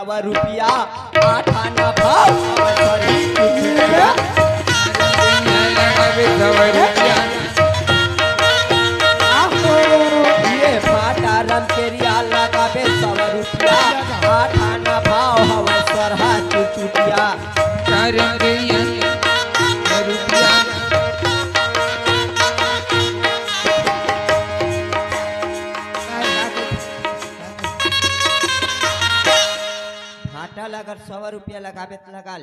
₹100 8 आना भाव ये फाटा रम केरिया लगावे ₹100 8 आना भाव हवा सरहा चुचुटिया अगर ₹100 लगावे तो लगा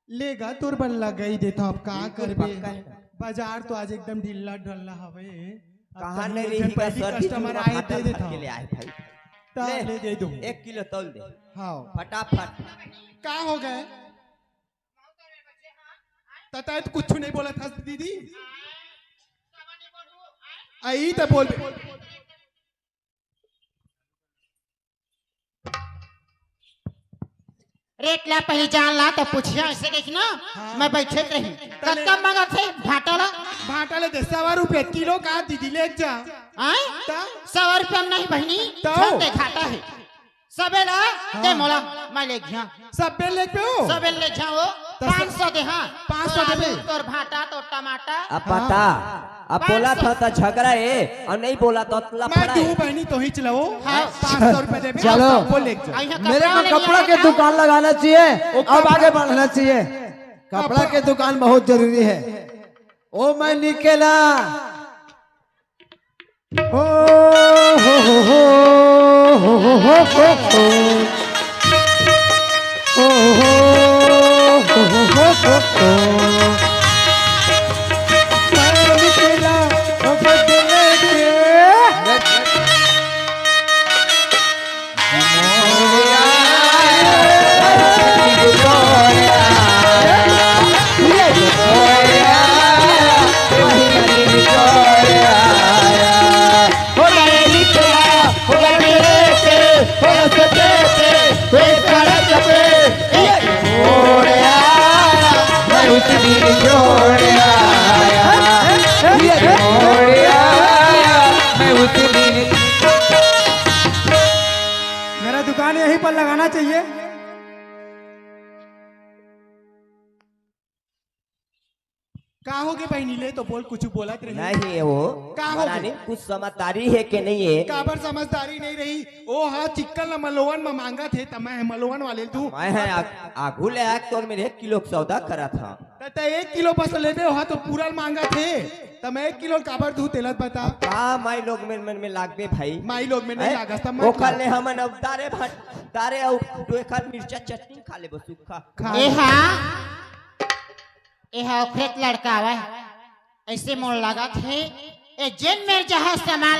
लेगा तोर बन लगा ही देता अब कहाँ करबे बाजार तो आज एकदम ढिल्ला ढल्ला हवे कहाँ नहीं रही कस्टमर आए दे देता के लिए आए भाई ले दे दो 1 किलो तौल दे हाँ फटाफट क्या हो गए तता तो कुछ नहीं बोला था दीदी आई तो बोल रेट ला पहले जान ला तो पूछिया ऐसे देखना हाँ। मैं बैठे रही कत्ता मांगा थे भाटा ले दे ₹100 किलो का दीदी ले जा ₹100 नहीं बहनी तो घाटा है सबेला हाँ। दे मोला मैं ले गया सबे ले पे हो सबे ले जाओ 500 दे हां 500 दे तोर भाटा तो टमाटर अब पता अब बोला था तो झगड़ा है और नहीं बोला तो लफड़ा मैं तू बहनी तो ही चलाओ ₹500 दे चलो मेरे को कपड़ा के दुकान लगाना चाहिए अब आगे बढ़ना चाहिए कपड़ा के दुकान बहुत जरूरी है ओ मैं निकला हो हो हो हो हो हो मेरा दुकान यहीं पर लगाना चाहिए कहाँ हो गए बहनी ले तो बोल कुछ बोला नहीं है वो नहीं कुछ समझदारी है कि नहीं है काबर समझदारी नहीं रही ओ हाँ चिक्कल मलोवन में मांगा थे तब मैं मलोवन वाले तू मैं है आगू ले आग तो मेरे 1 किलो सौदा करा था तो 1 किलो बस ले दे वहाँ तो पूरा मांगा थे तब मैं 1 किलो काबर तू तेलत बता हाँ माई लोग में लागबे भाई माई लोग में नहीं लागा तब वो कल ले हम अब तारे और 2 मिर्चा चटनी खा ले बस सूखा खेत लड़का आवा ऐसे मोड़ लगा थे ए जेन मेर जहाँ सामान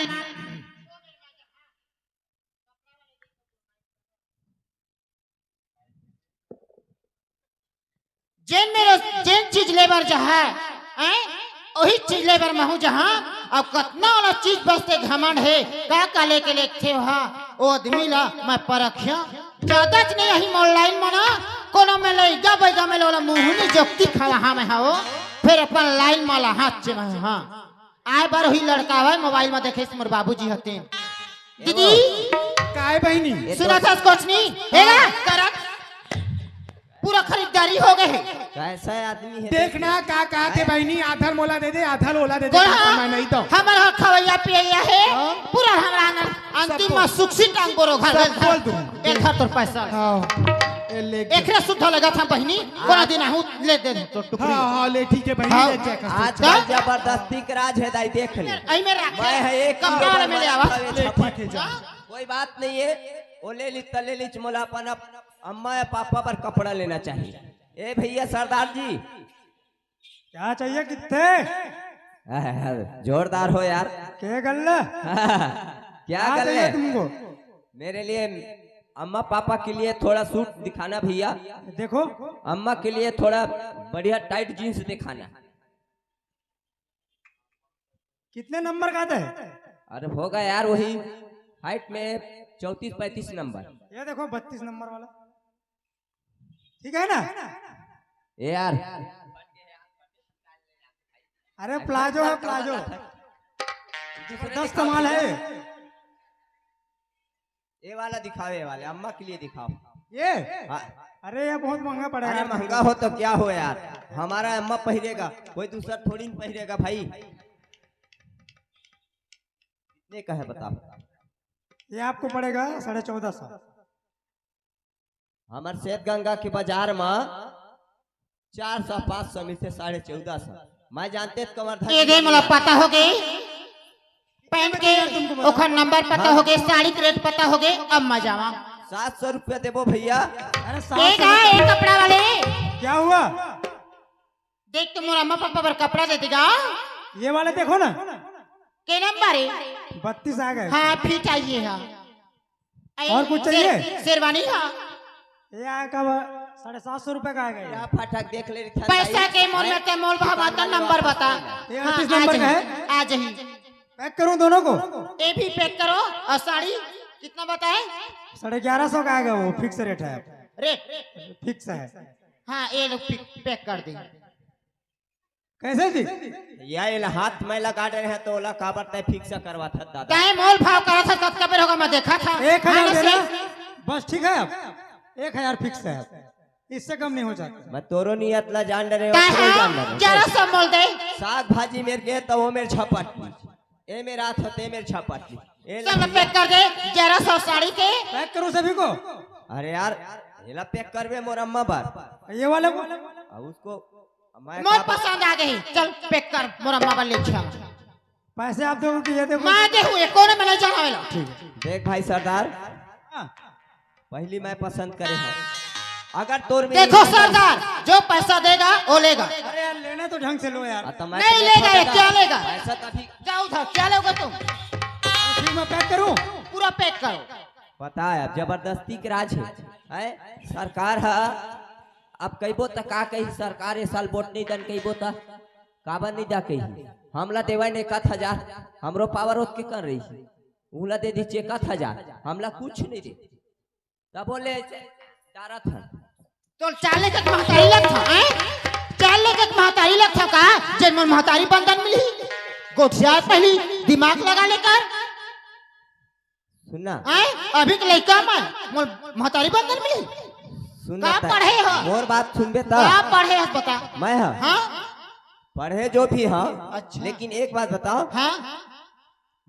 जेन चीज लेबर जहाँ वही चीज लेबर महू जहाँ अब कतना वाला चीज बसते घमंड है का लेके लेके वहाँ वो आदमी ला मैं परखिया ज्यादा नहीं यही ऑनलाइन मना कोनो में लइगा बैगा में लोला मुहनी जोक्ति खावा हम हाओ फिर अपन लाइन माला हाथ से हां आए बार ही लड़का है मोबाइल में देखे मोर बाबूजी हते दीदी काय बहनी सुना था कुछ नहीं हेगा करक पूरा खरीदारी हो गए है कैसा आदमी है देखना का के बहनी आधर मोला दे दे आधर ओला दे दे मैं नहीं तो हमर खवैया पिया है पूरा हमरा अंतिम में सुखसी टांग बोरो घर बोल दूं एक घर तोर पैसा हां एकरे शुद्ध लगा था बहनी कोना दिन आहू ले दे तो टुकड़ी हां ले ठीक है बहनी ले चेक आज का जबरदस्ती के राज है दाई देख ले आई में रख मैं है एक कमरा में ले आवा कोई बात नहीं है वो ले ली तले ली मोला अपन अम्मा या पापा पर कपड़ा लेना चाहिए ए भैया सरदार जी क्या चाहिए कितने जोरदार हो यार क्या गल्ला क्या गल्ला तुमको मेरे लिए अम्मा पापा के लिए थोड़ा सूट दिखाना भैया देखो अम्मा के लिए थोड़ा बढ़िया टाइट जीन्स दिखाना कितने नंबर का है अरे होगा यार वही हाइट में 34-35 नंबर ये देखो 32 नंबर वाला ठीक है ना ए यार अरे प्लाजो है प्लाजो 10 कमाल है ये वाला दिखावे वाले अम्मा के लिए दिखाओ ये हाँ, अरे ये बहुत महंगा पड़ेगा। अरे महंगा हो तो क्या हो यार, हमारा अम्मा पहनेगा, कोई दूसरा थोड़ी न पहनेगा भाई। कितने का है बताओ? ये आपको पड़ेगा 1450। हमार सेठ गंगा के बाजार में 400-500 में से 1450। मैं जानते कमर ये दे मला पता हो गई, पैंट के ओखर नंबर पता हो गए, साड़ी के रेट पता हो गए। अब मजावा 700 रुपया देबो भैया। अरे एक है एक कपड़ा वाले, क्या हुआ? देख तुम अम्मा पापा पर कपड़ा दे देगा। ये वाले देखो ना, के नंबर है? 32 आ गए। हाँ फिर चाहिए। हाँ और कुछ चाहिए? शेरवानी। हाँ ये आएगा 750 रुपए का आएगा। क्या फटक देख ले रही पैसा के मोल में ते मोल भाव का नंबर बता। ये हाँ, 38 नंबर का है। आ जाइए, पैक करूं दोनों को? ये भी पैक करो। और साड़ी कितना बताए? 1150 का आएगा, वो फिक्स रेट है। रेट फिक्स है। हाँ ये लोग पैक कर देंगे। कैसे जी? या हाथ में लगा रहे हैं तो ओला काबर तय फिक्स करवा था दादा। चाहे मोल भाव करा था तब कबर होगा, मैं देखा था। 1000 देना बस, ठीक है। अब 1000 फिक्स है, इससे कम नहीं हो जाता। मैं तोरो नियत ला जान रहे हो, जान रहे जरा सा मोल दे। साग भाजी मेरे के तो वो मेरे छपटली, ए मेरे हाथ होते मेरे छपटली। चल पैक कर दे। 1100 साड़ी के पैक करूं सभी को? अरे यार एला पैक करबे मोर अम्मा बार। ये वाले को अब उसको मैं मोल पसंद आ गई। चल पैक कर मोर अम्मा वाले ले। पैसे आप दोगे कि ये देखो? मैं देखूं ये कोने में नहीं जाना वाला। देख भाई सरदार, पहली मैं पसंद करे हूँ, अगर तोर में देखो सरदार, जो पैसा देगा वो लेगा। अरे यार लेना तो ढंग से लो यार। नहीं लेगा ये, क्या लेगा? पैसा तभी जाओ उधर, क्या लोगे तुम? फिर मैं पैक करूं? पूरा पैक करो। पता है अब जबरदस्ती के राज है सरकार है। अब कईबो त का कही सरकार, इस साल वोट नहीं दन कईबो त काबर नहीं दा कही। हमला देवाई ने 1000, हमरो पावर ओत के कर रही है, उला दे दी 1000, हमला कुछ नहीं दे। तब बोले डारा था तो 4 लेके महतारी लग था, हैं? 4 लेके महतारी लग था का? जन्म महतारी बंधन मिली, गोठिया पहली दिमाग लगा लेकर। सुनना हैं? अभी के लड़का में महतारी बंधन मिली। सुनना का पढ़े हो? मोर बात सुनबे त क्या पढ़े हो बता? मैं हाँ हाँ पढ़े जो भी हाँ। अच्छा। लेकिन एक बात बताओ, हाँ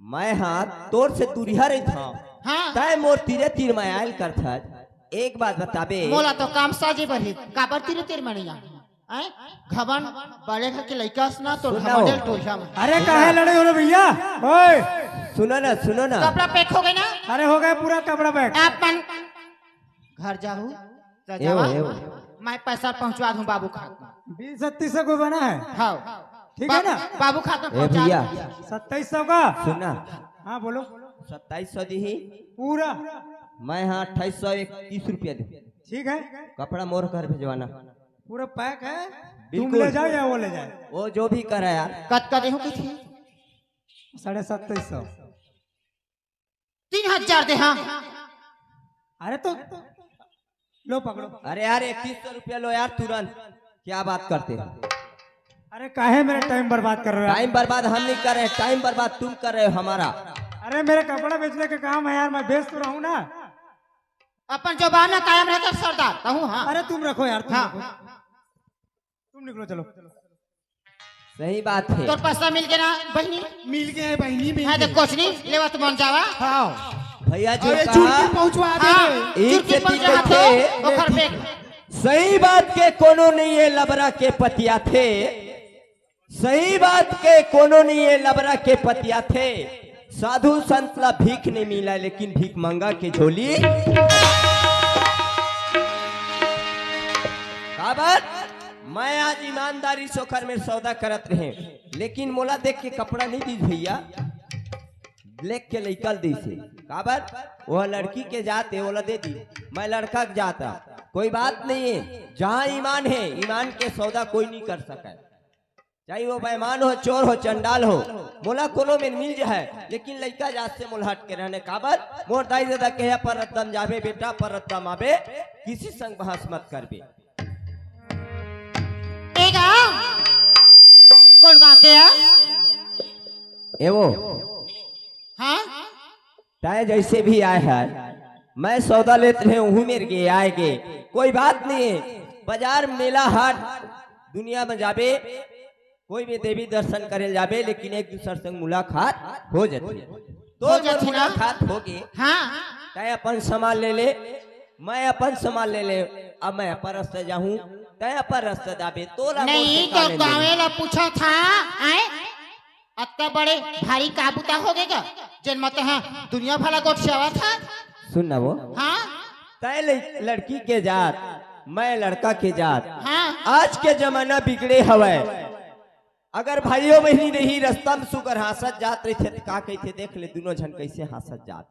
मैं हाँ तोर से दूरिया रही था, हाँ तय मोर तीरे तीर में आयल कर था। एक बात बताबे, मोला तो काम साजे बढ़ी काबर तीर तीर मणिया। हैं? घबन बड़े घर के लड़का सुना तो सुनाओ। घमंडल टोशा में। अरे काहे लड़े हो रे भैया? ओए सुनो ना कपड़ा पैक हो गए ना? अरे हो गया पूरा कपड़ा पैक। आप मन घर जाऊँ तो एवो, जावा। एवो। मैं पैसा पहुंचवा दूं बाबू खात में। 20-37 से कोई बना है? हाँ ठीक है ना? बाबू खात में ए पहुंचा भैया दूं। 2700 का? सुनना, हाँ बोलो। 2700 दी पूरा मैं हाँ 2830 रुपया दे। ठीक है, कपड़ा मोर घर भेजवाना, पूरा पैक है। तुम बिल्कुल। ले जाओ या वो ले जाए? वो जो भी करे यार। कत का देहूं किथी? 2750। 3000 दे। हाँ अरे तो लो पकड़ो। अरे यार 3100 रुपया लो यार तुरंत, क्या बात करते हो? अरे काहे मेरा टाइम बर्बाद कर रहे हो? टाइम बर्बाद हम नहीं कर रहे, टाइम बर्बाद तुम कर रहे हो हमारा। अरे मेरे कपड़ा बेचने का काम है यार, मैं बेच तो रहा हूँ ना। अपन जो बाना कायम रहता सरदार कहूँ। हाँ अरे तुम रखो यार, तुम हाँ। रखो। तुम निकलो, चलो। सही बात है। तोर पैसा मिल गया ना बहनी? मिल गए बहनी, मिल है तो कुछ नहीं लेवा तुम जावा। हाँ। भैया जो अरे कहा चुटकी पहुंचवा हाँ दे। एक चुटकी से पहुंचा तीन हाथों, थे। ओखर पैक। सही बात के कोनो नहीं ये लबरा के पतिया थे, सही बात के कोनो नहीं ये लबरा के पतिया थे। साधु संत ला भीख नहीं मिला, लेकिन भीख मंगा के झोली काबर। मैं आज ईमानदारी सोकर में सौदा करत रहे, लेकिन मोला देख के कपड़ा नहीं दी भैया, लेख के निकल दी से काबर। वह लड़की के जाते ओला दे दी, मैं लड़का के जाता। कोई बात नहीं है, जहाँ ईमान है ईमान के सौदा कोई नहीं कर सका, चाहे वो बेईमान हो, चोर हो, चंडाल हो। मोला कोनो में मिल जाए, लेकिन लड़का जात से मोल हट के रहने काबर। मोर दाई दादा कहे पर रत्तम जाबे बेटा, पर रत्तम आबे, किसी संग बहस मत करबे। कौन कहा के? एवो हाँ ताए जैसे भी आए है, मैं सौदा लेते हैं वही मेरे गे आएगे, कोई बात नहीं है। बाजार मेला हाट दुनिया में जाबे, कोई भी देवी दर्शन करे जाबे, लेकिन एक दूसरे से मुलाकात हो जाती है। तो मुलाकात होगी, हाँ तय अपन सामान ले ले, मैं अपन सामान ले ले, अब मैं अपन रास्ते जाऊं, तय अपन रास्ते जाबे। तो नहीं तो गाँव ला पूछा था आए अत्ता बड़े भारी काबूता हो गएगा जन मत हाँ दुनिया भला गोट से आवा था। सुन ना वो, हाँ तय लड़की के जात, मैं लड़का के जात। हाँ आज के जमाना बिगड़े हवे, अगर भाइयों बहनी नहीं रास्ता में सुकर हासत जात रही थे, का कहते देख ले दोनों जन कैसे हासत जात।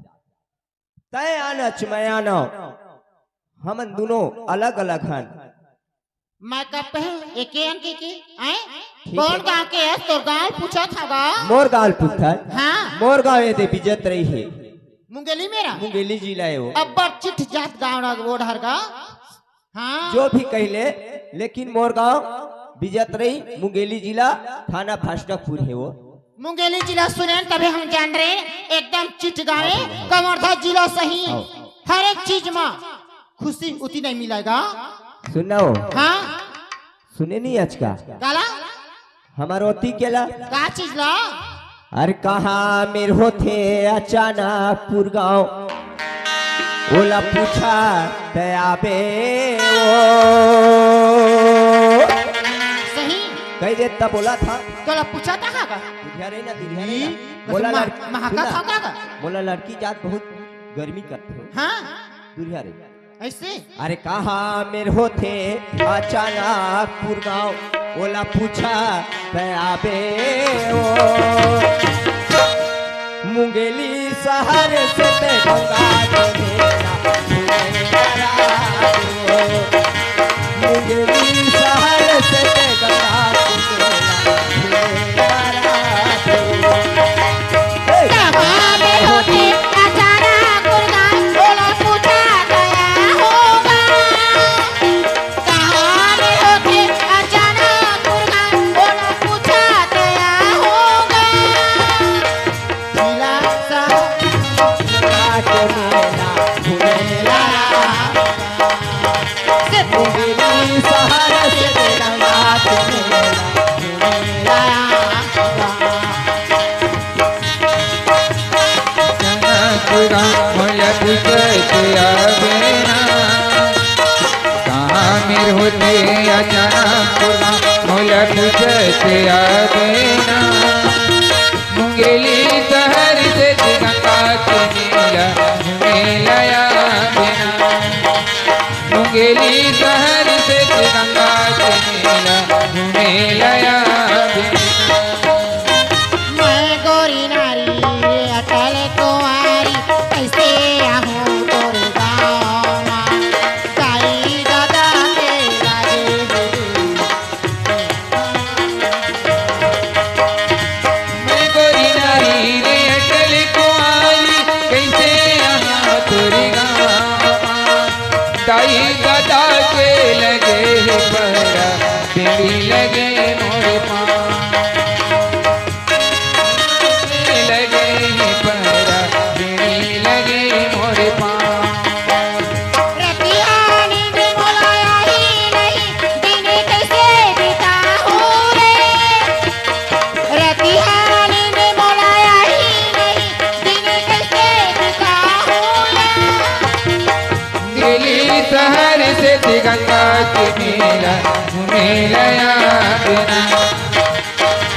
तय आनच मैं आनो, हमन दोनों अलग अलग हन। मैं कब एक अंकी की आए कौन गाँव के है? तो गाँव पूछा था गा मोर गाँव पूछा। हाँ मोर गाँव ये बिजत रही है, मुंगेली मेरा मुंगेली जिला है वो। अब बड़ चिट जात गाँव वो ढर का। हाँ जो भी कहले, लेकिन मोर गाँव बिजत रही, मुंगेली जिला, थाना फास्टकपुर है वो। मुंगेली जिला सुने तभी हम जान रहे एकदम चिट गाँव कवर्धा जिला सही, हर एक चीज में खुशी उतनी नहीं मिलेगा। सुनना हो, हाँ सुने नहीं आज का गाला हमार ओती केला का चीज ला? अरे कहाँ मेरे होते अचानक पुर गाँव, ओला पूछा तयाबे वो सही कही देता बोला था, तो पूछा था का दुधिया रही ना, दुधिया रही ना। बोला लड़की, महका था का बोला लड़की जात बहुत गर्मी करते हो। हाँ दुधिया रही ऐसे। अरे कहाँ मेरे होते अचानक पुर गाँव, ओला पूछा तयाबे वो मुंगेली शहर से ते गंगा मुंगेली शहर से ते गंगा होते अचानक मोला पूछते आवेना, मुंगेली शहर से गंगा के नीला मेलाया बिना, मुंगेली शहर से गंगा के नीला मेलाया बिना। मैं गोरी नारी अटल कुंवारी कैसे आहूँ तोरे गाँव में, ताई दादा के राजे मैं गोरी नारी रे अटल कुंवारी कैसे आया तोरे गाँव, ताई दादा के लगे पहरा बेड़ी लगे मोरे पाँव, लगे पहरा बेड़ी लगे मोरे पाँव। रतियानी में मोलाया ही नहीं, दिन कैसे बिताऊँ रे, रतियानी में मोलाया ही नहीं, दिन कैसे बिताऊँ रे। दिल्ली शहर से गंगा के मेला मेलाया बिना,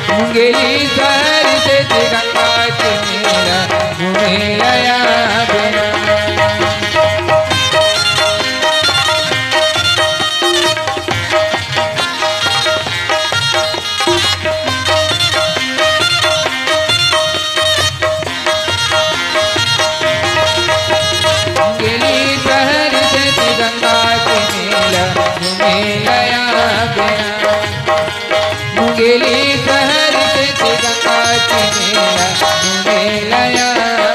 मुंगेली शहर से गंगा के मेला मेलाया बिना। मुंगेली शहर से गंगा के मेला मेलाया बिना, मुंगेली शहर से गंगा के मेला मेलाया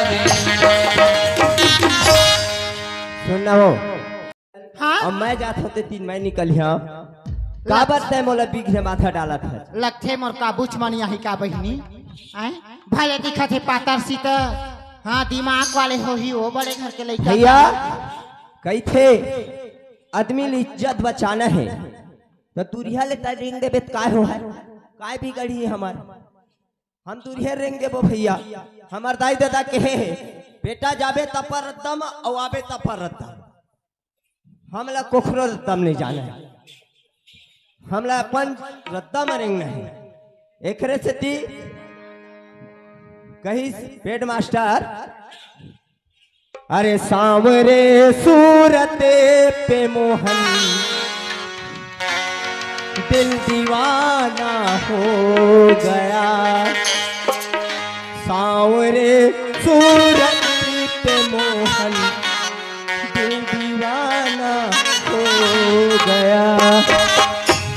बिना। सुनना हो, हाँ अब मैं जात होते 3 महीने निकल का बात है, मोला बीघ में माथा डाला था। लगथे मोर काबूच मनिया ही का बहिनी आए भले दिखा थे पातर सीता हाँ दिमाग वाले हो ही वो बड़े घर के लड़का भैया कही थे आदमी ली इज्जत बचाना है तो तुरिया ले रेंग देबे काय हो है काय बिगड़ी है हमार हम तुरिया रेंग देबो भैया हमार दाई दादा कहे है बेटा जाबे तपर रद्दम और आबे तपर रद्दम हमला कोखरो रद्दम नहीं जाना है हमला अपन रद्दम रेंगना है एकरे से ती कही पेड मास्टर अरे सांवरे सूरत पे मोहन दिल दीवाना हो गया सांवरे सूरत पे मोहन दिल दीवाना हो गया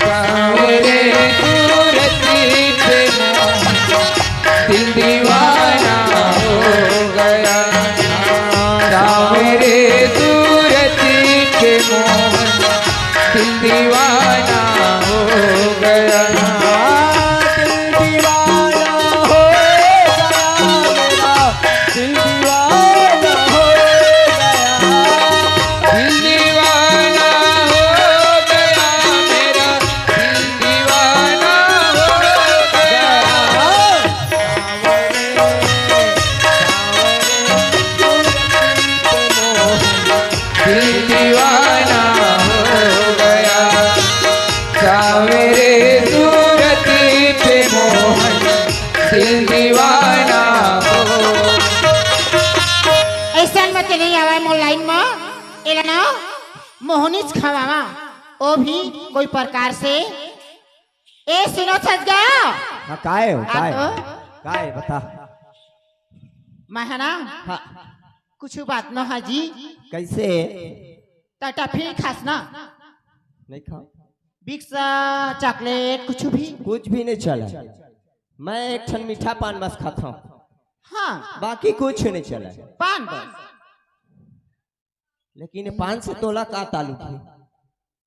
सांवरे सूरत पे मोहन दिल दीवाना हो गया सांवरे सूरत पे मोहन दिल दीवाना हो गया दिल दीवाना हो गया मेरा दिल दीवाना हो गया दिल दीवाना हो गया मेरा दिल दीवाना हो गया दिल दीवाना हो गया सांवरे सूरत पे मोहन दिल दीवाना हो ऐसा मत नहीं आवा मोलाइन में एलना मोहनीच खावा ओ भी कोई प्रकार से ए सुनो सज गया हाँ काय हो काय आप? काय बता महना हाँ कुछ बात न हाजी कैसे टाटा फिर खास ना नहीं खा बिक्स चॉकलेट कुछ भी कुछ भी नहीं चला मैं एक ठन मीठा पान बस खाता हूँ हाँ बाकी कुछ नहीं चला पान बस लेकिन 500 तोला का ताल्लुक है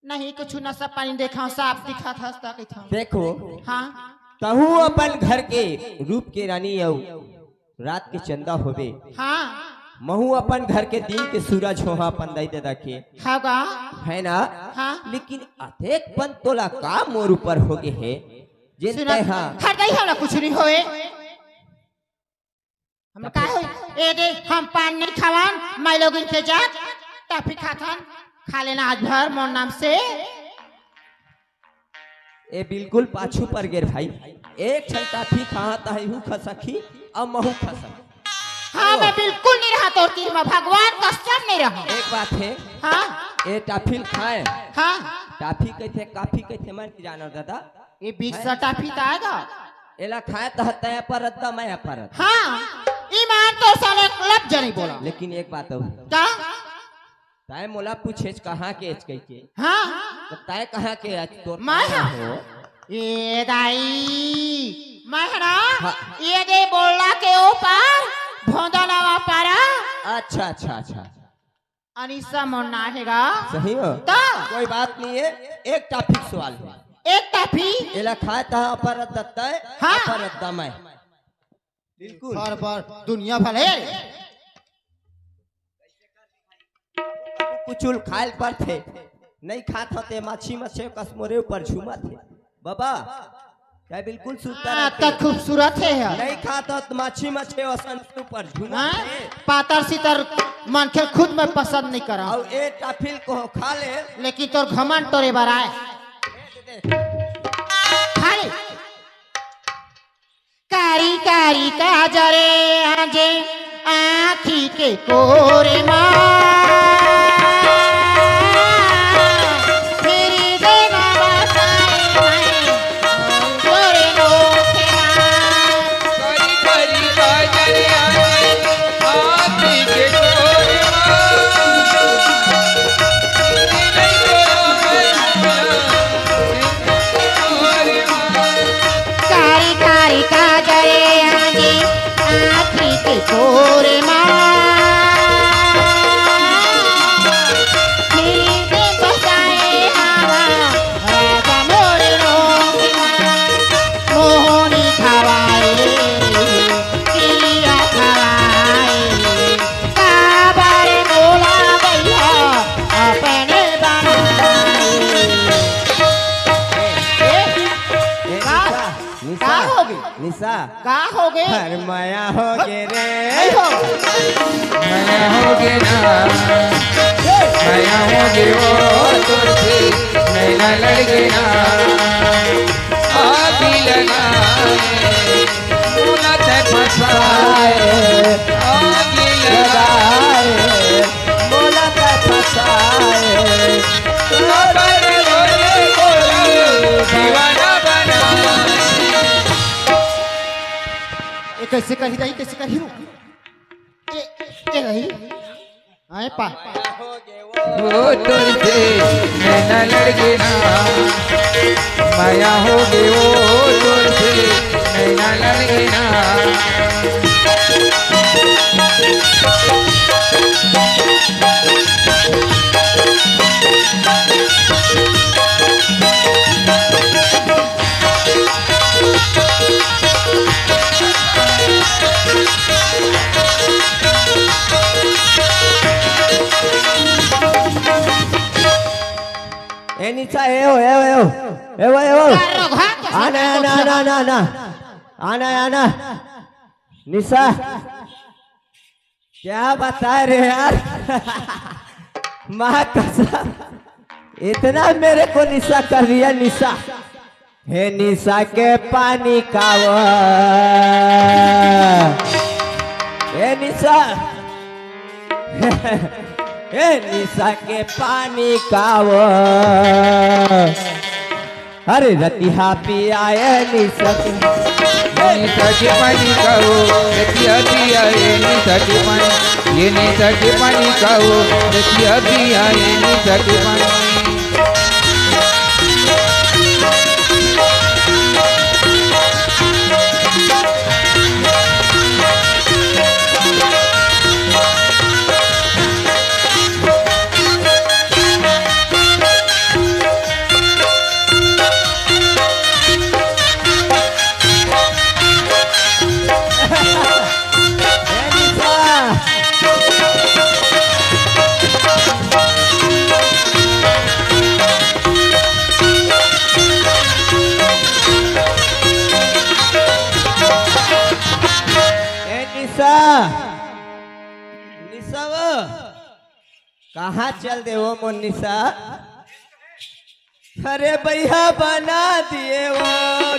नहीं कुछ न सब पानी देखा साफ दिखा था देखो हाँ तहु अपन घर के रूप के रानी औ रात के चंदा होवे हाँ महू अपन घर के दिन के सूरज हो अपन दाई दादा के होगा है ना हाँ लेकिन अतेक पन तोला का मोर ऊपर हो गए है जिन सुना हाँ हर गई हम कुछ नहीं होए हम का होई ए दे हम पान नहीं खावान मैं लोग इनके जात टाफी खाथन खा लेना आज भर मोर नाम से ए बिल्कुल पाछू पर गिर भाई एक छलता थी खाता है हु खसखी अब महू खसखी हाँ मैं बिल्कुल नहीं रहा तो तीर में भगवान कसम नहीं रहा एक बात है हाँ ए टाफिल खाए हाँ टाफी कैसे काफी कैसे मन जानो दादा ये 20 टाफी तो आएगा एला खाए तो तय पर रद्दा मैं पर हाँ ईमान तो साले लब जनी बोला लेकिन एक बात हो क्या तय मोला पूछे कहाँ के एच के हाँ तो तय कहाँ के आज तोर मैं कहाँ हाँ। हो ये दाई मैं है ना हाँ। ये दे बोला के ऊपर भोंदा लावा पारा अच्छा अच्छा अच्छा अनिसा मुन्ना हैगा सही हो तो कोई बात नहीं है एक टॉपिक सवाल है एक टाफी एला खाए था अपर दत्ता है हाँ। अपर दत्ता मैं बिल्कुल बार बार दुनिया भले कुचुल खायल पर थे नहीं खात होते माछी मछे कसमोरे ऊपर झूमा थे बाबा क्या बिल्कुल सुनता हाँ, रहते तो खूबसूरत है नहीं खाता तो माछी मछे वसन ऊपर झूमा हाँ? थे पातर सीतर मन के खुद में पसंद नहीं करा और ए टाफिल को खा ले लेकिन तोर घमंड तोरे बराए खा ले कारी कारी काजरे आजे आँखी के कोरे माँ मेरी देना बसाए मैं तोरे नोखे माँ करी करी काजल आई आँखी के कोरे कारी कारी काजरे आजे आँखी के कोरे माँ मेरी दे बसाए हवा राजा मोरे रोके माँ मोहनी खवाए किलिया खवाए निशा का हो गए हर माया हो गे रे नहीं हो माया होगे ना माया होगे वो तुझसे नैना लड़के ना आदि लगाए बोला ते फसाए आदि लगाए बोला था फसाए खबर बोले बोलो दीवाना बनाए ये कैसे कही रही कैसे कही ये रही आए पा वो तुझसे नैना लड़के ना माया होगे वो तुझसे नैना लड़के ना ए निशा ए ओ आना आना आना आना आना आना आना निशा क्या बता रहे यार माँ कसम इतना मेरे को निशा कर दिया निशा हे निशा के पानी का वो हे निशा हे निशा के पानी का वो अरे रतिहा पियाए निशा के निशा के पानी खाओ रतिया पिया निशा के पानी ये निशा के पानी खाओ रतिया पिया निशा के पानी निशा वो कहाँ चल दे वो मोन निशा अरे भैया बना दिए वो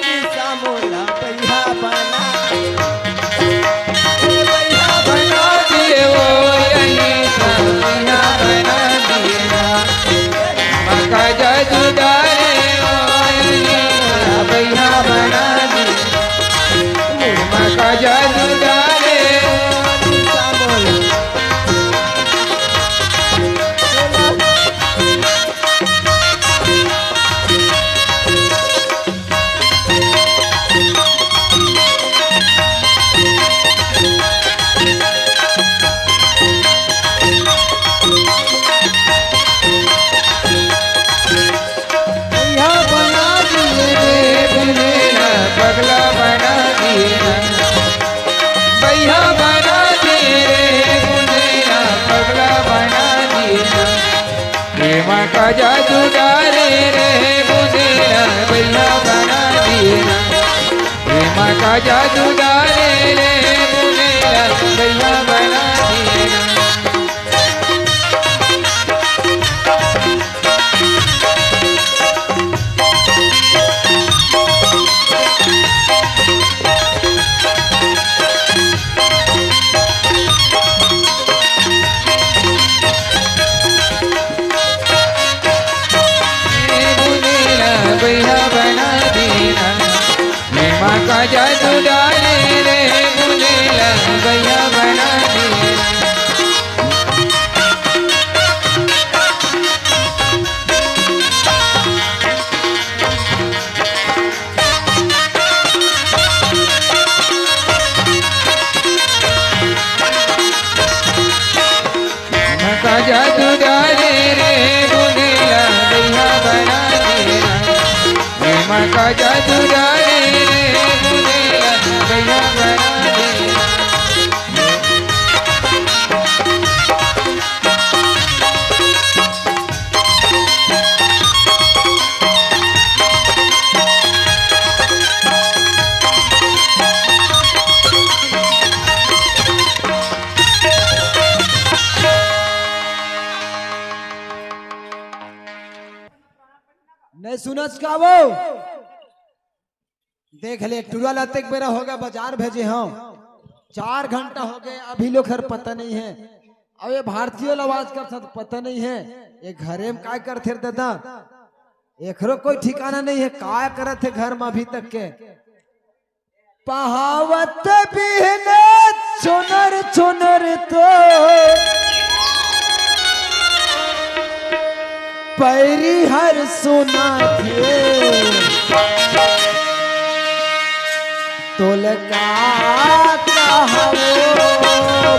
निशा मोला भैया बना भैया बना दिए वो निशा भैया बना दिए ना मका जादू डाले वो निशा भैया बना दिए मका जादू डाले निशा मोला पगला बना दिए ना भैया बना दिए रे मुझे पगला बना दिए ना प्रेम का जादू डाले रे मुझे भैया बना दिए ना प्रेम का जादू डाले रे मुझे भैया बना दिए ना भैया बना देना प्रेमा का जादू डाले रे मुझे भैया बना देना का जादू डाले रे मुझे भैया बना देना प्रेमा का जादू डाले रे मुझे ए सुनच का वो देख ले टूरा लाते बेरा हो गया बाजार भेजे हम 4 घंटा हो गए अभी लोग घर पता नहीं है। अब ये भारतीय आवाज करता तो पता नहीं है ये घरे में काय करते दादा एकरो कोई ठिकाना नहीं है काय करत है घर में अभी तक के पहावत बिहने चुनर चुनर तो पैरी हर सुना थे तोलका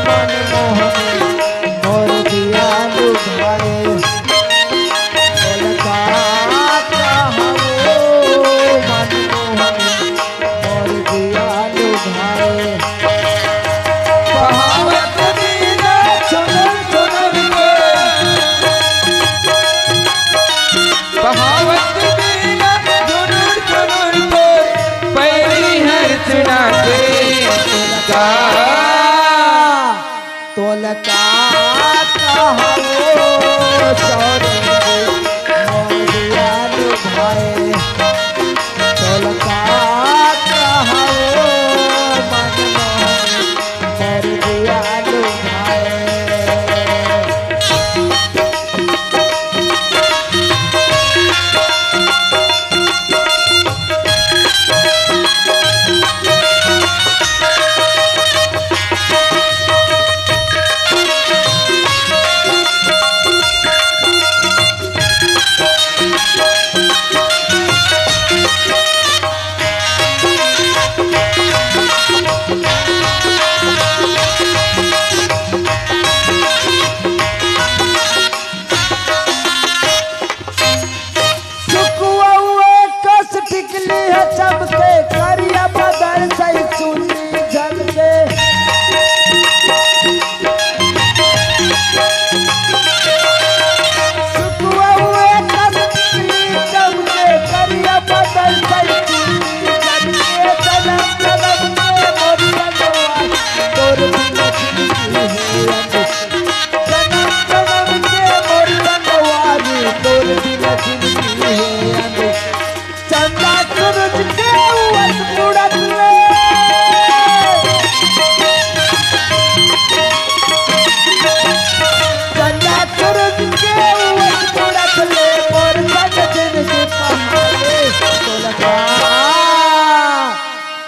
मनमोहन मोर दिया लुभाए तोलका मनमोहन मोर दिया लुभाए बहावत बिना चुनर चुनर बहावत बिना चुनर चुनर तो पैरी हर सुना थे तोलका मोरिया लुभाए तोलका मनमोहन मोरिया लुभाए चमके करिया बदल सही चुनी झलके सुकुआ हुए कसली चमके करिया बदल सही चुनी झलके जन्म जन्म के मोरी बनवा तोर बिना जिंदगी है जन्म जन्म के मोरी बनवा तोर बिना जिंदगी है चंदा सूरज के उस उड़त ले चंदा सूरज के उस उड़त ले और जग दिन के पहाड़े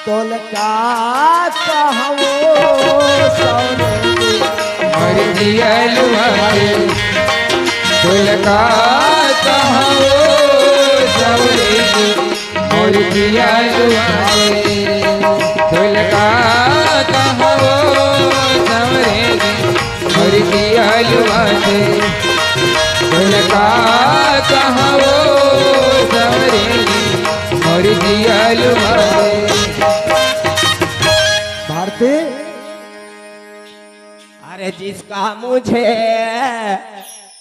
तोलका कहवो सोने मर दिया लुभाए तोलका कहवो सवरे मोर दिया लुभाए तोलका कहवो सवरे मोर दिया लुभाए तोलका कहवो सवरे मोर दिया लुभाए भारती अरे जिसका मुझे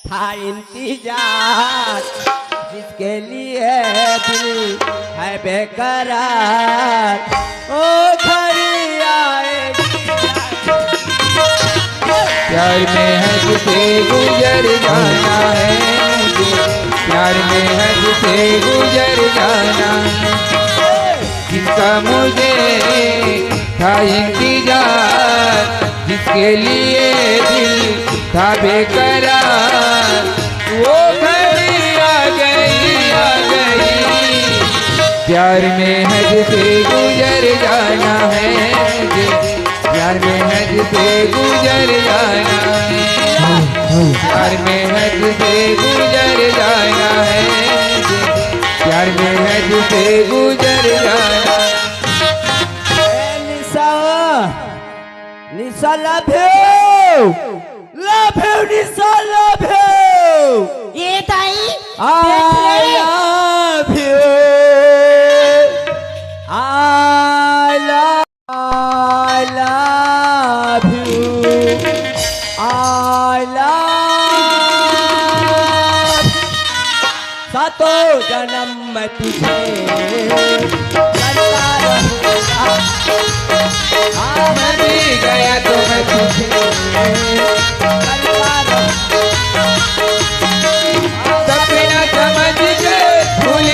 था इंतजार जिसके लिए दिल है बेकरार ओ घर आएगी प्यार में हद से गुजर जाना है प्यार में हद से गुजर जाना जिसका मुझे था इंतजार जिसके लिए दिल था बेकरार वो घड़ी आ गई प्यार में हद से गुजर जाना है प्यार में हद से गुजर जाना है प्यार में हद से गुजर जाना है प्यार में हद से गुजर जाना निशा love you Nisha love you ये ताई I love you I love you I love सातों जन्म मैं तुझे करता रहूंगा मैं भी गया तो मैं तुझे सपना समझ के भूल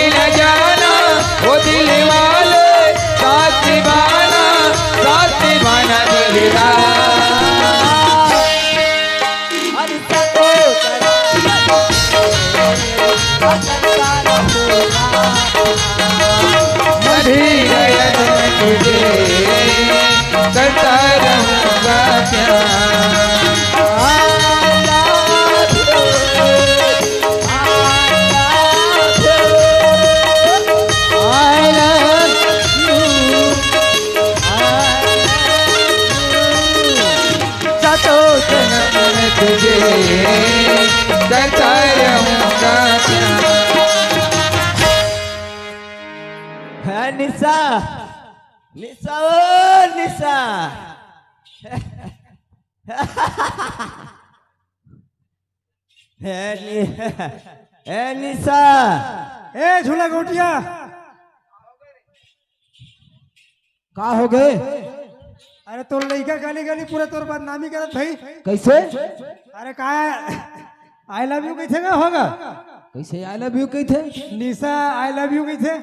तुझे करता रहूंगा प्यार। है निशा, निशा ओ निशा। है निशा। ए झूला गोटिया का हो गए? अरे तोर लड़का गाली गाली पूरा तोर बदनामी करत भाई। कैसे? अरे का आई लव यू कैसे का होगा? कैसे आई लव यू कैसे? निशा आई लव यू कैसे?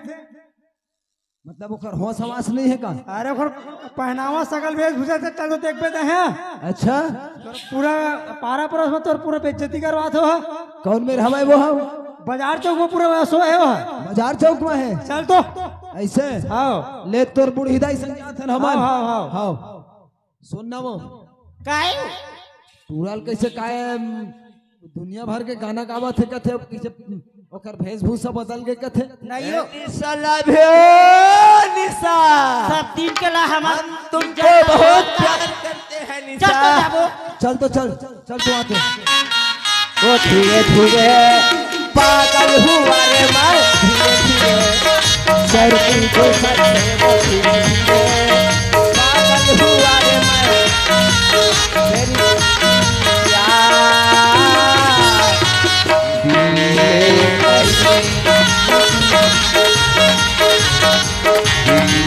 मतलब ओकर होश हवास नहीं है का? अरे ओकर पहनावा सकल वेशभूषा से चल तो देखबे त है। अच्छा पूरा पारा परोस में तोर पूरा बेइज्जती करवात हो। कौन में हवाई वो हम बाजार चौक में पूरा सो है। बाजार चौक में है। चल तो ऐसे हाँ ले तोर बूढ़ी दाई संजात है हमार। हाँ हाँ हाँ सुनना वो काहे टूरल कैसे काहे दुनिया भर के गाना गावत है कथे कैसे ओकर वेशभूषा बदल के कथे नहीं हो निशा लव यू निशा। सब दिन के ला हम तुमको बहुत प्यार करते हैं चल निशा। तो जाबो। चल तो चल चल तो आते वो धीरे धीरे पागल हुआ रे मैं धीरे धीरे सर्दी को सचे वो धीरे धीरे पागल हुआ रे मैं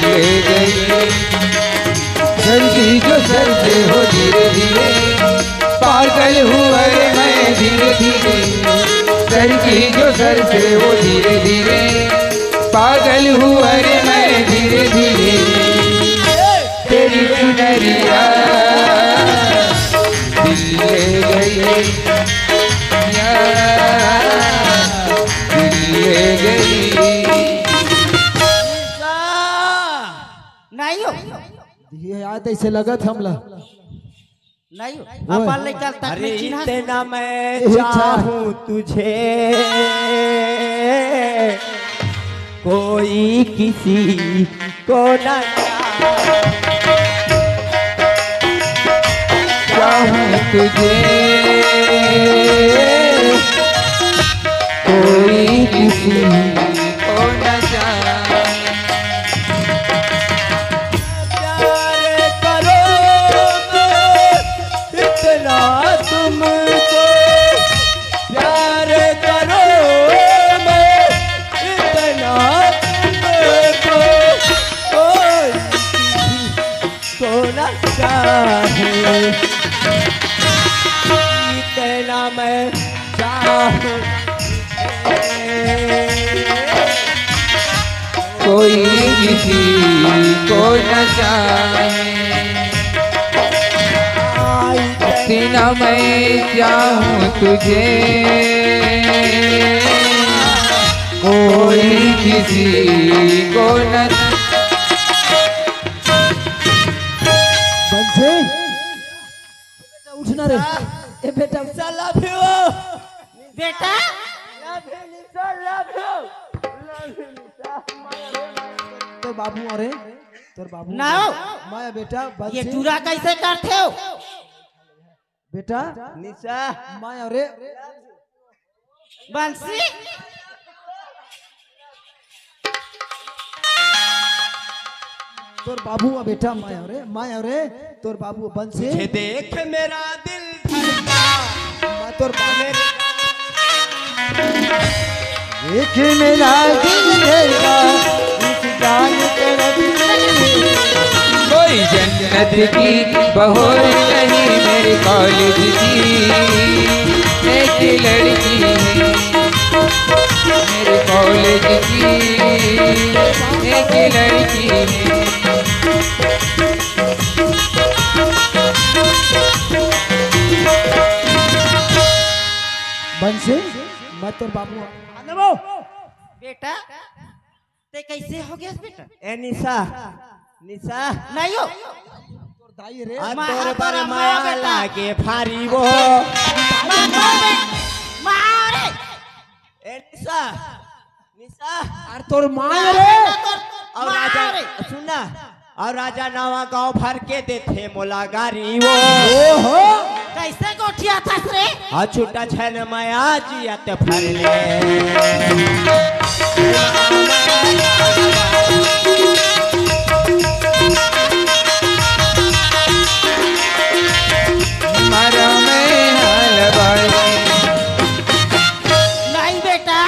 तेरी सर्दी जो सर्दी हो धीरे धीरे पागल हुआ रे मैं धीरे धीरे। सर्दी जो सर्दी हो धीरे धीरे पागल हुआ रे मैं धीरे धीरे। तेरी चुनरिया दिल ले गई दिल ले गई। नहीं हो ये याद ऐसे लगत हमला नहीं हो अपन ले चल तक अरे में चिन्हा इतना मैं चाहूं तुझे कोई किसी को न चाहूं तुझे कोई किसी को न चाहे। प्यार करो इतना तुमको प्यार करो मैं इतना तुमको कोई किसी को न चाहे। इतना मैं चाहूं कोई किसी को न चाहे। इतना मैं चाहूं तुझे कोई किसी को न। बंसे उठना रे ए बेटा लव यू बेटा तोर बाबू अरे तोर बाबू ना हो माया बेटा ये बंसी टूरा कैसे करते हो? बेटा निशा माया रे बंसी तोर बाबू बेटा माया रे तोर बाबू बंसी ये देख मेरा दिल धड़का मैं तोर बाबू देख मेरा दिल धड़का इस जान तरफ कोई जन्नत की बहोर नहीं मेरे कॉलेज की एक लड़की है मेरे कॉलेज की एक लड़की है। बंसी मैं तोर बाबू बेटा ते कैसे हो गया बेटा? ए निशा निशा नहीं हो तोर दाई रे तोर पर माया लागे फारी वो मारे ए निशा निशा और तोर माया रे और राजा सुनना और राजा नवा गांव भर के देथे मोला गारी वो ओहो कैसे गोठिया था रे? आ छूटा छन माया जियत फरले मारा में हलवाई। नहीं बेटा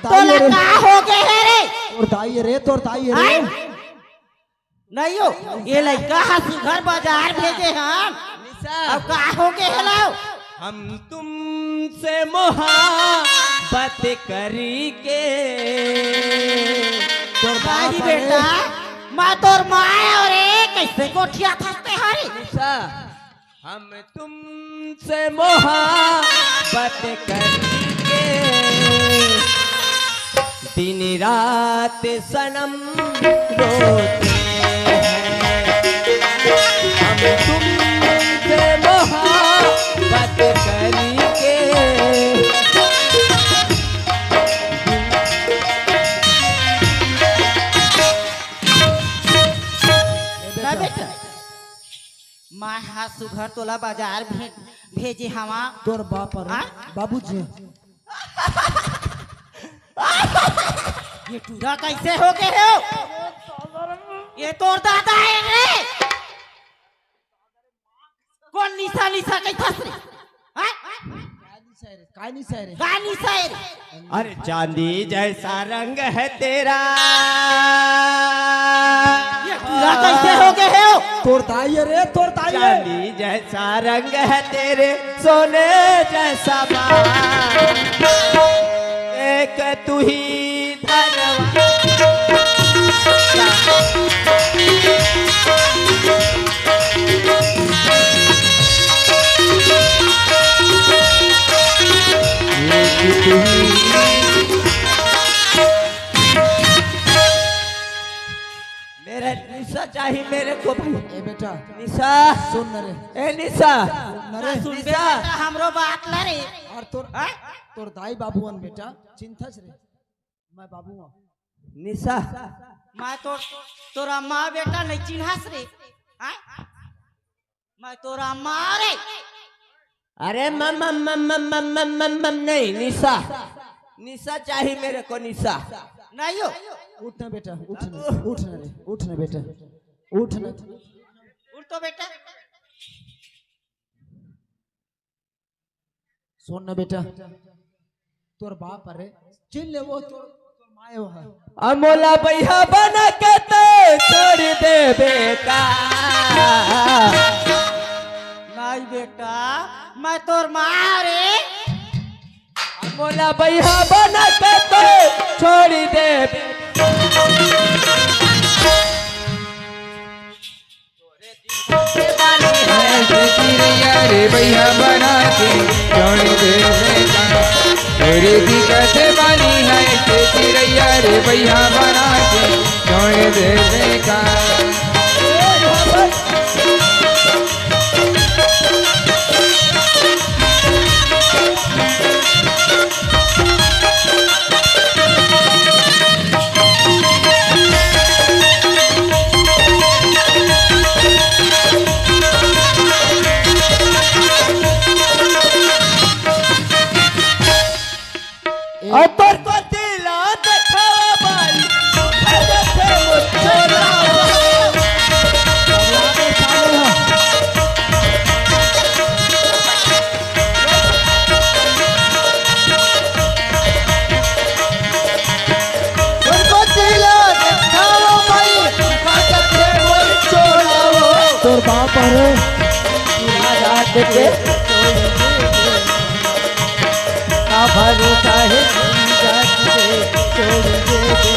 तो लगा हो गए है रे। तोर दाई रे आय? नहीं हो ये लड़का हंसी घर बाजार भेजे हम अब का हो गए है लो? हम तुमसे मोहब्बत करी के नहीं बेटा माँ तोर माँ और कैसे गोठिया थसते हरी? निशा हम तुमसे मोहब्बत करी के दिन रात सनम रोते हैं हम तुमसे मोहब्बत करी के ना बेटा माँ हाथ सुघर तोला बाजार भेजे हवा तोर बाप हाँ? बाबूजी ये टूरा कैसे हो गए हो? ये तोर दादा है रे। कौन निशा निशा कैसा रे? हाँ? काय नहीं सह रे गानी सायर अरे चांदी जैसा रंग है तेरा ये टूरा कैसे हो गए हो? तोर दाई रे तोर दाई चांदी जैसा रंग है तेरे सोने जैसा बाल एक तू ही मेरा निशा चाहिए मेरे को भाई। ए बेटा निशा सुन न रे ए निशा न रे सुन बेटा हमरो बात ल रे। और तोर दाई बाबूवन बेटा चिंता रे मैं बाबू हूं निशा मैं तोरा माँ बेटा नहीं चिन्हास रे। हाँ? मैं तोरा माँ रे। अरे मम मम मम मम मम मम मम मम नहीं निशा निशा चाहिए मेरे को निशा। नहीं हो उठ न बेटा उठ न रे उठ न बेटा उठ न उठ तो बेटा सुन न बेटा तोर बाप रे चिन ले वो तोर माए हो है अमोला भैया बना के तो छोड़ दे बेका नहीं बेटा मैं तोर माँ रे। अमोला भैया बना के तो छोड़ दे रे भैया बना के छोड़ दे तेरी दिक्कत वाली है चिरैया रे भैया बना के छोड़ दे का। अतर को दिला दिखावा भाई ऐसे मुझे तोर बाप रे रात के का भरोसा है छोड़ दे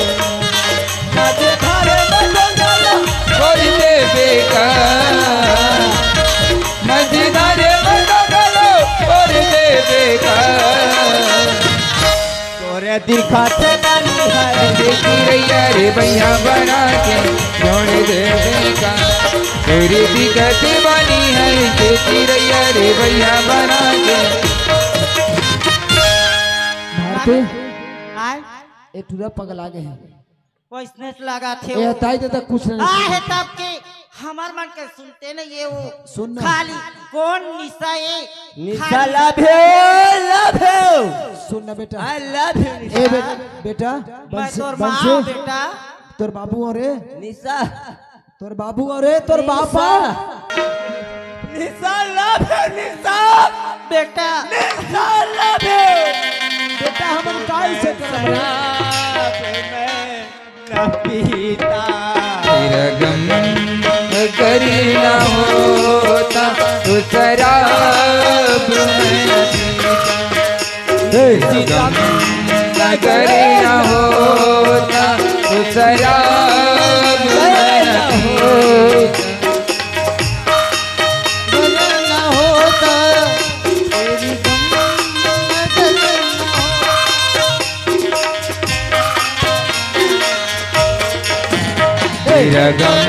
नाचे धारे बंदोला छोड़ दे बेका मझधारे बंदोला छोड़ दे बेका। तोरे दिखाते बानी है चिरैया रे भैया बना के छोड़ दे बेका तेरी दिक्कत वाली है चिरैया रे भैया बना के। भारती आय ए टूरा पगला गए हैं वैसने लगा थे ए ताई तो कुछ नहीं आ है तब के हमार मन के सुनते नहीं ये वो सुनना। खाली कौन निशा ये निशा लव यू सुन ना बेटा, आई लव यू ए बेटा मैं बंसी तोर माँ बंसी हूँ बेटा। तोर बाबू और निशा तोर बाबू और तोर बापा निशा लव यू निशा बेटा निशा लव यू बेटा हमन काई से करब न पीता तेरा गम करी न होता तो शराब में न पीता। गम करी न होता तो शराब में न पीता। ना होता तेरी तेरा गम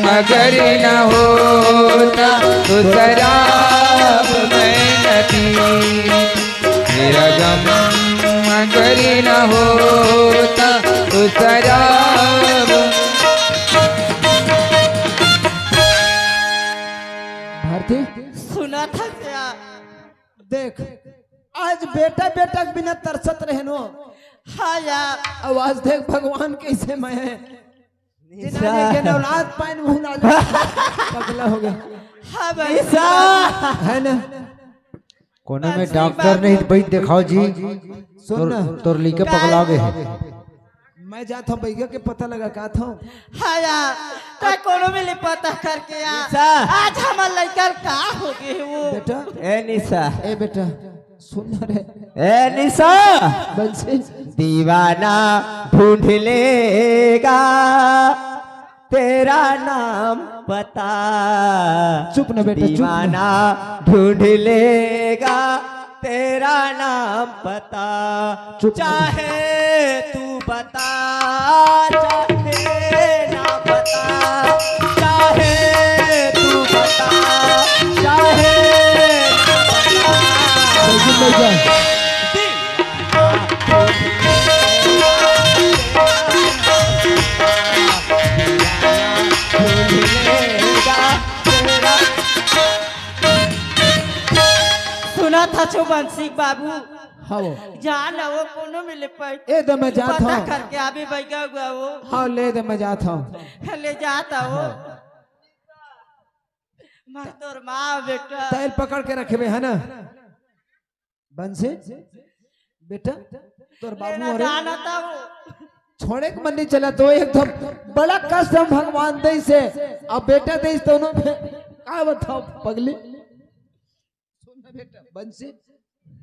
अगर न होता तो शराब में न पीता। तेरा गम अगर न होता तो शराब। भारती सुना था क्या? देख आज बेटा बेटा के बिना तरसत रहे नो। हाँ यार आवाज देख भगवान कैसे मैं है जिन्होंने के औलाद पाइन मुंह ना पगला हो गया हाँ भाई है ना। कोने में डॉक्टर नहीं भाई दिखाओ जी। सुन ना तोर लिखे पगला गए मैं जाता हूँ भैया के पता लगा का था। हाँ यार तो कोनो में पता करके यार आज हमार लड़का का हो गए वो बेटा ए निशा ए बेटा सुन ना रे ए निशा बंसी दीवाना ढूंढ लेगा तेरा नाम पता चुप ना बेटा, चुप ना। दीवाना ढूंढ लेगा तेरा नाम पता चुप ना। चाहे तू बता चाहे ना बता चाहे तू बता चाहे ना बता बंसी बैठ जा। सुना था छो बंसी बाबू हाँ वो जान वो कोनो मिले पाई ए दे मैं जाता पता हूँ। करके अभी बैठा हुआ वो हाँ ले दे मैं जाता हूँ। ले जाता वो मैं तोर माँ बेटा तैल पकड़ के रखे है ना बंसी बेटा तोर बाबू लेना और जाना था वो छोड़े के मन नहीं चला तो एकदम बड़ा कष्ट हम भगवान दे से अब बेटा दे दोनों में का बताओ पगली सुन ना बेटा बंसी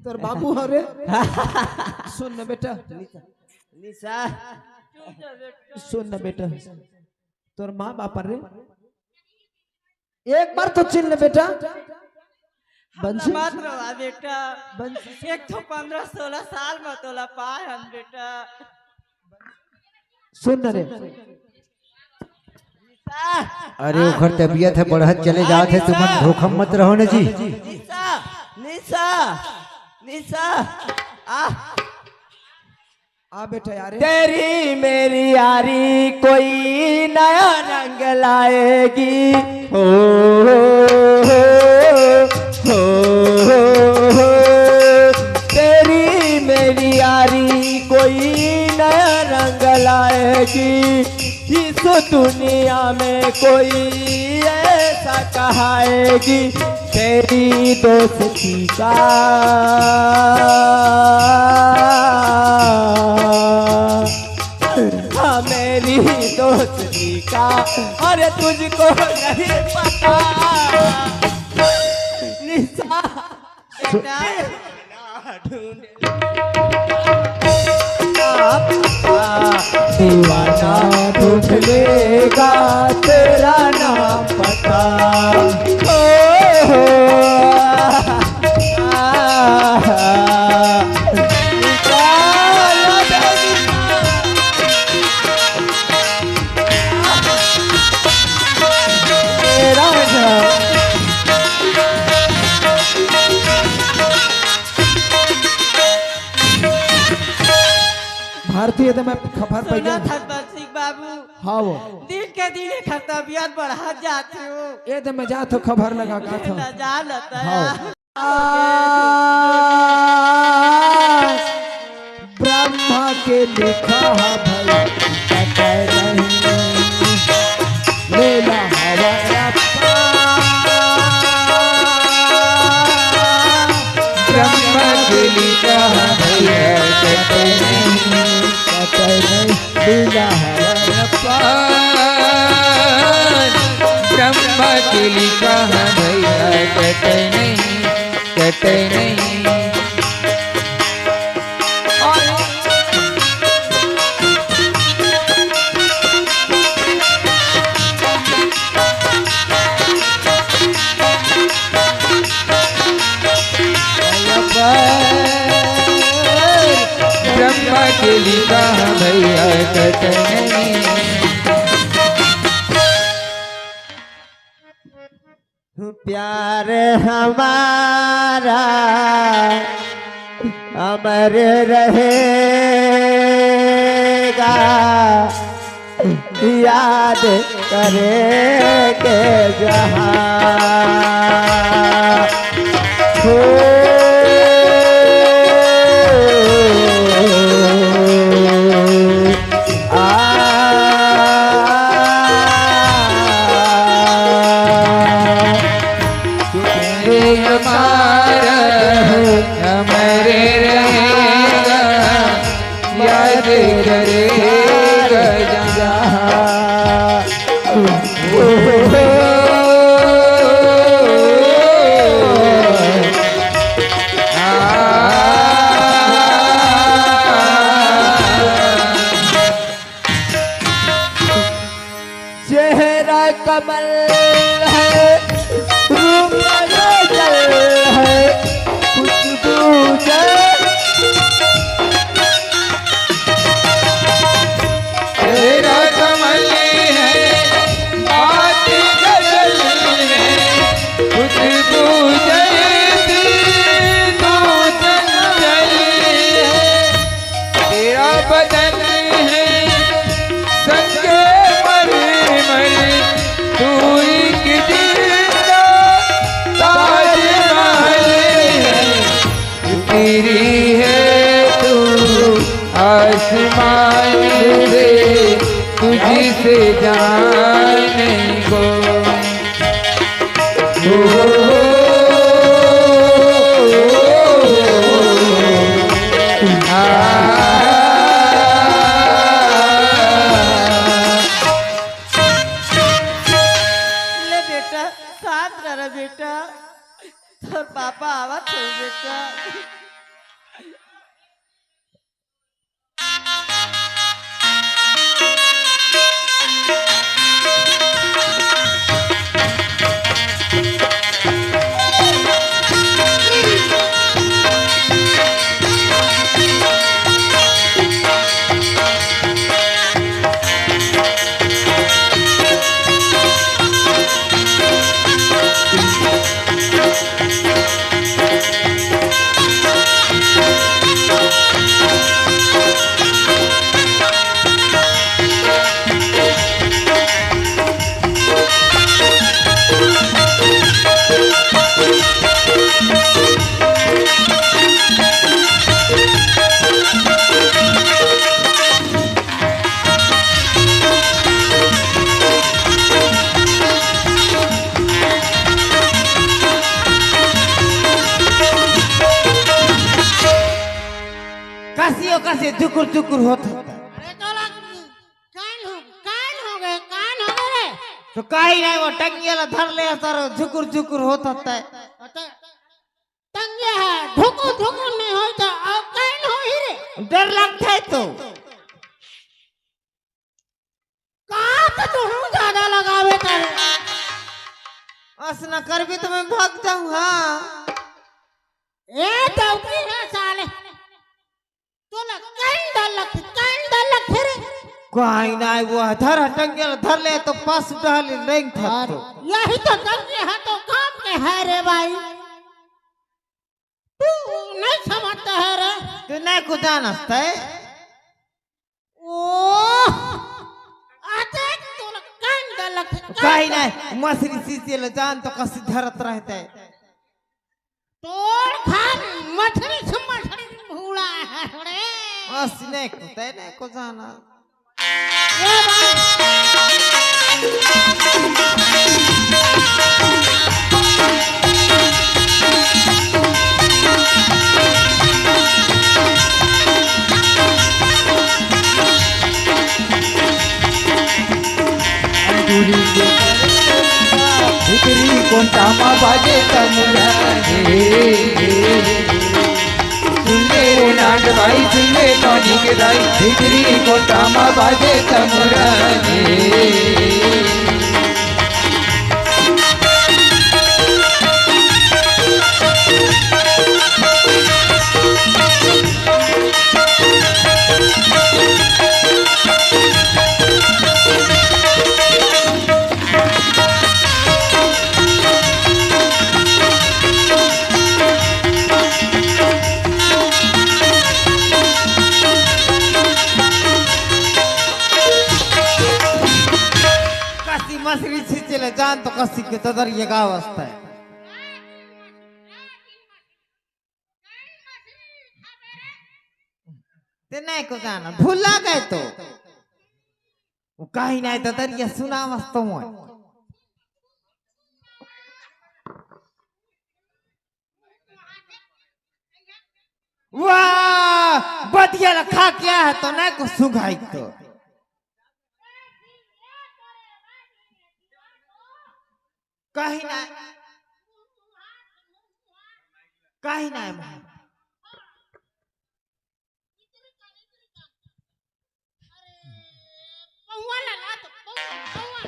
तोर बाबू हो रे सुन ना बेटा निशा सुन ना बेटा तोर माँ बाप रे एक बार तो चिन ले बेटा बंसी मत रवा बेटा बंसी एक तो 15-16 साल में तोला पाए हम बेटा सुन ना रे अरे उखर तबीयत है बढ़त चले जाते है तुम धोखा मत रहो ना जी। निशा निशा निशा आ बेटा यार तेरी मेरी यारी कोई नया रंग लाएगी हो हो हो तेरी मेरी यारी कोई नया रंग लाएगी इस दुनिया में कोई ऐसा कहाएगी तेरी दोस्ती का हाँ मेरी दोस्ती का अरे तुझको नहीं पता निशा दीवाना ढूंढ लेगा तेरा नाम पता भारतीय तो मैं खबर सुना पा था बंसी बाबू हाँ वो दिन के दिन एकर तबियत बढ़ा जाती हो ये तो मैं जात हो खबर लगा का था न जानता हाँ ब्रह्मा के लिखा है भाई पता नहीं लीला हमारा ब्रह्मा के लिखा भैया कटे नहीं लीला हमारा ब्रह्मा के लिखा भैया कटे नहीं ब्रह्मा के लिखा भैया कटे नहीं प्यार हमारा अमर रहेगा याद करेंगे जहाँ हो हमारा हमारे रहेगा याद करेगा चेहरा कमल है रूप जल है खुशबू तेरा कमल है बात गजल है खुशबू जैसी तू चंचल है तेरा बदन है संगे मर तू एक जिंदा ताजमहल है तेरी है तू आसमान से तुझसे जाने को ले बेटा साथ रह बेटा तोर पापा आवत हो बेटा कसियो कसी दुकुर दुकुर होता अरे तो लग कान हो गए रे तो काई नहीं वो टंगिया धर ले सर झुकुर झुकुर होता है तंगे है धुकुर धुकुर नहीं होता अब कान हो ही रे डर लगता है तो कहाँ तो तुम ज्यादा लगावे करे असना कर भी तो मैं भाग जाऊँ हाँ ए दौकी है साले तो लग कान डर लग फिर कोई नहीं वो धर टंगिया धर ले तो पास डाल नहीं था तो यही तो तंगे है तो काम के है रे भाई तू नहीं समझता है रे तू नहीं को जानता है ओ काही नाही मसरी सिसेल जान तो कशी धरत राहते तोड़ खान मछली से मछली भूला है रे असी नहीं कुते नहीं को जाना ये भीतरी कोणता बाजे तमुरा सुनले नाट भाई सुनले पानी के दाई भीतरी कोणता बाजे तमुरा मसरी सिंचले जान तो कसी के तदर ये गाँव अवस्था है ते नहीं को जाना भूला गए तो वो कहीं नहीं तदर ये सुना मस्त हुआ वाह बदिया रखा क्या है तो नहीं को सुगाई तो कहीं नहीं पौवा लगा तो पौवा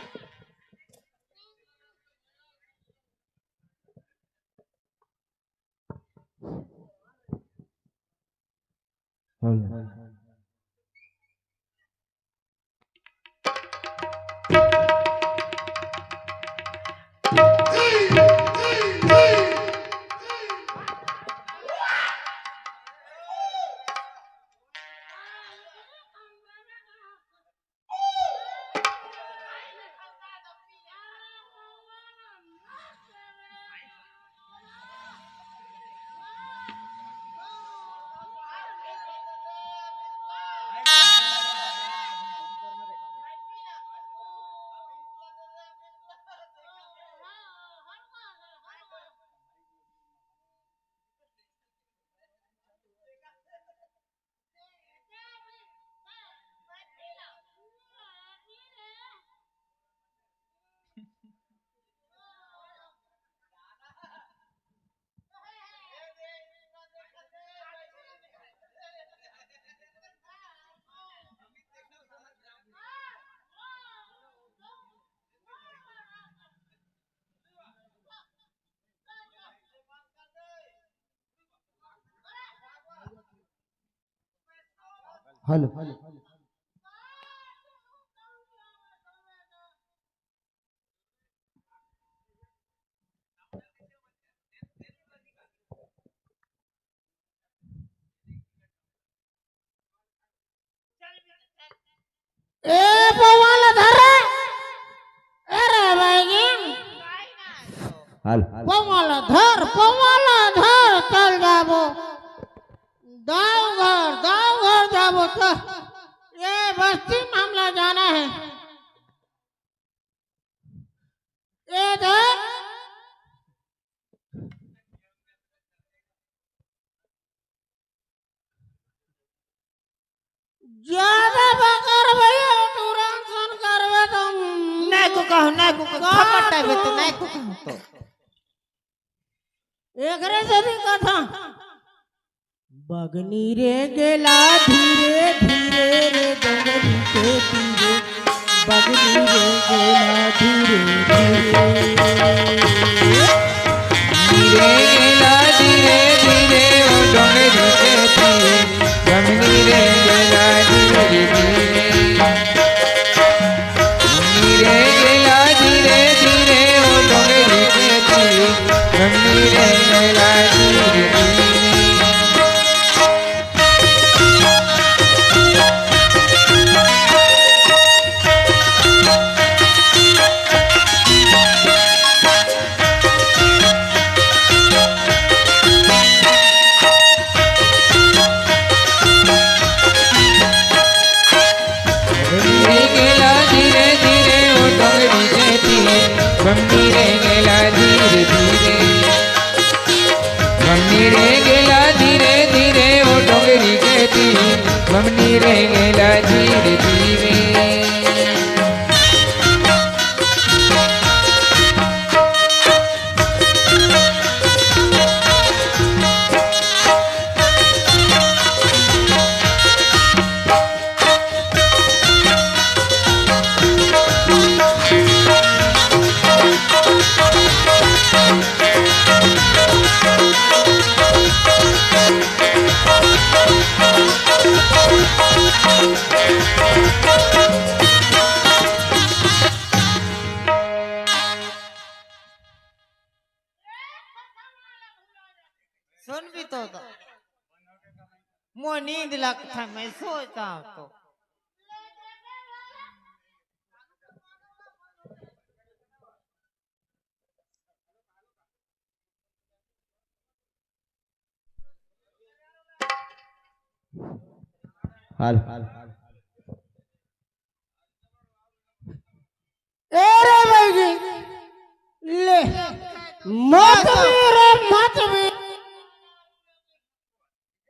हेलो ए पौवा धर अरे भाई पौवा धर चल जाबो दाव घर जाबो तो ये बस्ती मामला जाना है ये देख ज्यादा बकर भैया तुरंत सन करवे तुम नहीं को खपटा बे तो नहीं को कहूं तो एकरे से भी कथा बगनी रे गेला धीरे धीरे रे डोंगरी के तीरे बगनी रे गेला धीरे धीरे गेला धीरे धीरे ओ डोंगरी के तीरे बगनी रे गेला धीरे धीरे गेला धीरे धीरे ओ डोंगरी के तीरे बगनी रे गेला धीरे मंदिरे गेला धीरे धीरे सुन भी तो मुझे नींद लगता है मैं सोचता हूँ तो हाल अरे भाई ले मत मेरे मत मेरे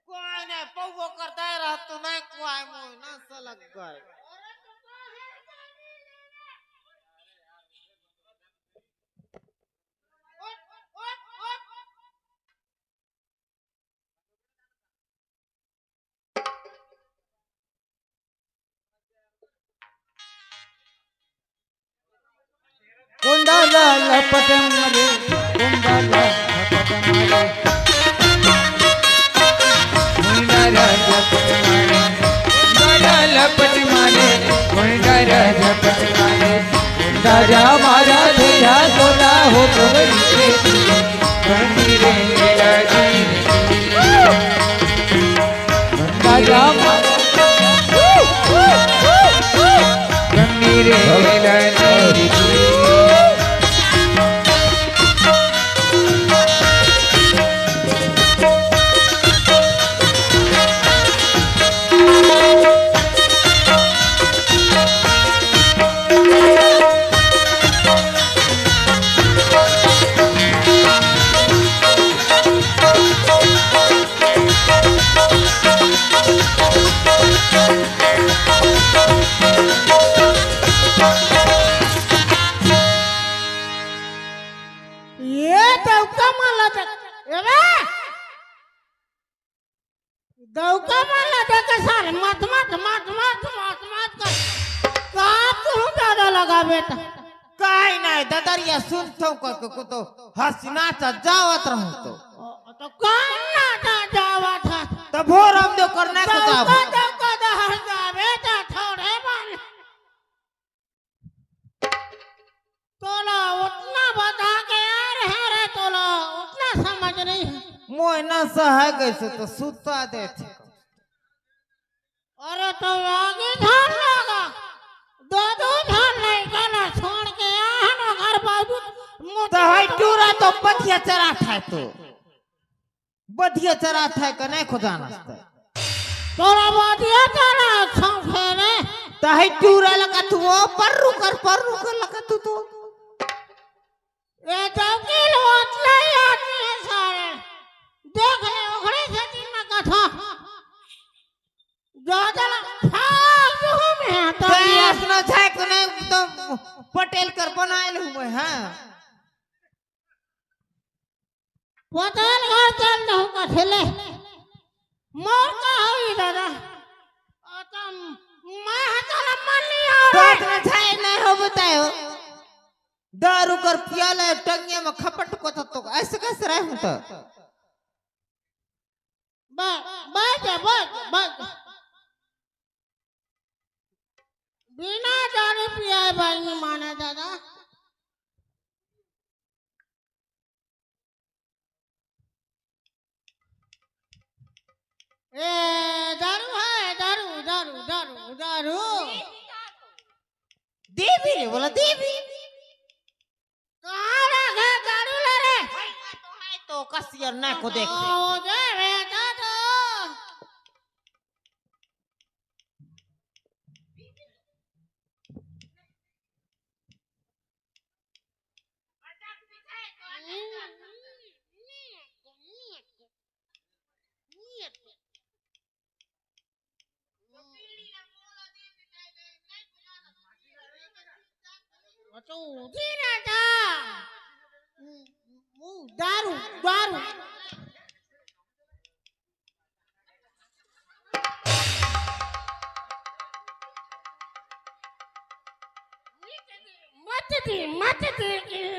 कोई नहीं पौवो करता है रहा तो नहीं कोई मुझे ना सलग गए कुंडला लपट मारे कुंडला लपट मारे लपट मारे लपट मारे राजा मारा देखा सोना हो मंदिरे मंदिरे गेला धीरे राजा मंदिरे गेला धीरे ये दौका माला तक दौका माला तक सारे मत मत मत मत मत मत कर का तू दादा लगा बेटा काई नहीं ददरिया सुनता हूँ को तो हंसना चा जावत रहूँ तो कौन ना था जावा था तो भोर हम दो करना को जाव दौका दा हंसा बेटा थोड़े बाल तोला उतना बता के यार है रे तोला उतना समझ नहीं है मोय न सह गए तो सुता देते अरे तो आगे ध्यान लगा दो ध्यान नहीं करना छोड़ के यहाँ ना घर बाबू तो हाई टूरा तो बधिया चरा था तो बधिया चरा था कि नहीं खुदाना तोरा बधिया चरा छौंके ने तो हाई टूरा लगा तू वो पर्रू कर लगा तू तो ये चौकी लोट ले आती है सारे देख ले उखड़ी से तीन कथा जो चला फालतू में तो ऐसा है कि नहीं तो पटेल कर बनाए हुए हैं पटेल घर चल जाऊँ का ठेले मोर का हुई दादा तुम मैं चला मन नहीं आ रहा बात में नहीं हो बताओ दारू कर पियाला टंगे में खपट को तो ऐसे कैसे रहे हूँ तो बस बिना दारू पियाए भाई नहीं माना दादा ए दारू है दारू दारू दारू दारू देवी रे बोला देवी कहाँ रखे दारू ले रे तो कसियर ना को देख ओ जे बेटा तो उठी ना जा दारू दारू मत दे